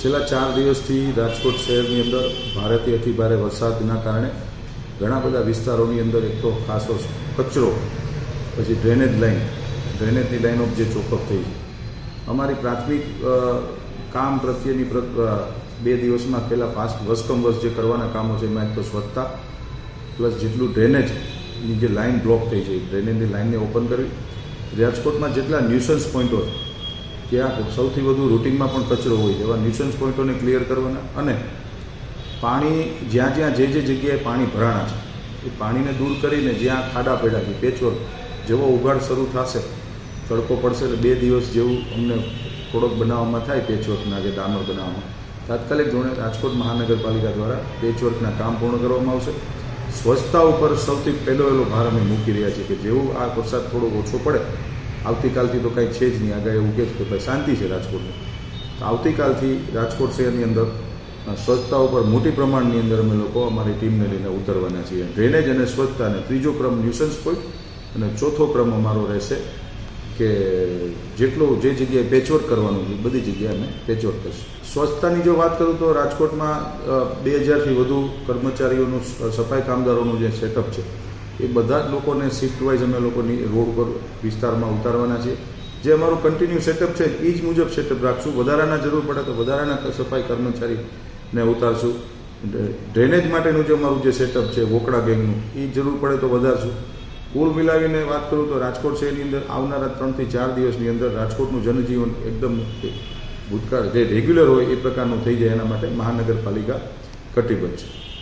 છેલ્લા 4 દિવસથી રાજકોટ શહેરની અંદર ભારેથી અતિ ભારે વરસાદના કારણે ઘણા બધા વિસ્તારોની અંદર એક તો ખાસો કચરો, પછી ડ્રેનેજની લાઈનો જે ચોકઅપ થઈ છે. અમારી પ્રાથમિક કામ પ્રત્યેની 2 દિવસમાં પહેલાં વર્ષકમ વર્ષ જે કરવાના કામો છે એમાં એક તો સ્વચ્છતા પ્લસ જેટલું ડ્રેનેજની જે લાઈન બ્લોક થઈ છે ડ્રેનેજની લાઈનને ઓપન કરવી. રાજકોટમાં જેટલા ન્યુસન્સ પોઈન્ટો ત્યાં સૌથી વધુ રૂટિનમાં પણ કચરો હોય એવા ન્યુસન્સ પોઈન્ટોને ક્લિયર કરવાના અને પાણી જ્યાં જે જગ્યાએ પાણી ભરાણા છે એ પાણીને દૂર કરીને જ્યાં ખાડા પડ્યા છે પેચવર્ક જેવો ઉઘાડ શરૂ થશે, તડકો પડશે એટલે 2 દિવસ જેવું અમને થોડોક બનાવવામાં થાય પેચવર્કના જે ડામર બનાવવામાં તાત્કાલિક ધોરણે રાજકોટ મહાનગરપાલિકા દ્વારા પેચવર્કના કામ પૂર્ણ કરવામાં આવશે. સ્વચ્છતા ઉપર સૌથી પહેલો ભાર અમે મૂકી રહ્યા છીએ કે જેવું આ વરસાદ થોડો ઓછો પડે, આવતીકાલથી તો કાંઈ છે જ નહીં, આગળ એવું કહે છે કે ભાઈ શાંતિ છે રાજકોટમાં, તો આવતીકાલથી રાજકોટ શહેરની અંદર સ્વચ્છતા ઉપર મોટી પ્રમાણની અંદર અમે લોકો અમારી ટીમને લઈને ઉતરવાના છીએ. ડ્રેનેજ અને સ્વચ્છતાને 3જો ક્રમ ન્યુસન્સ પોઈન્ટ અને 4થો ક્રમ અમારો રહેશે કે જેટલું જે જગ્યાએ પેચવર્ક કરવાનું છે બધી જગ્યાએ અમે પેચવર્ક કરીશું. સ્વચ્છતાની જો વાત કરું તો રાજકોટમાં 2000થી વધુ કર્મચારીઓનું સફાઈ કામદારોનું જે સેટઅપ છે એ બધા જ લોકોને શિફ્ટ વાઇઝ અમે લોકોની રોડ પર વિસ્તારમાં ઉતારવાના છીએ. જે અમારું કન્ટિન્યુ સેટઅપ છે એ જ મુજબ સેટઅપ રાખશું. વધારાના જરૂર પડે તો વધારાના સફાઈ કર્મચારીને ઉતારશું. ડ્રેનેજ માટેનું જે અમારું જે સેટઅપ છે વોકડા ગેંગનું એ જરૂર પડે તો વધારશું. કુલ મિલાવીને વાત કરું તો રાજકોટ શહેરની અંદર આવનારા 3 થી 4 દિવસની અંદર રાજકોટનું જનજીવન એકદમ ભૂતકાળ જે રેગ્યુલર હોય એ પ્રકારનું થઈ જાય એના માટે મહાનગરપાલિકા કટિબદ્ધ છે.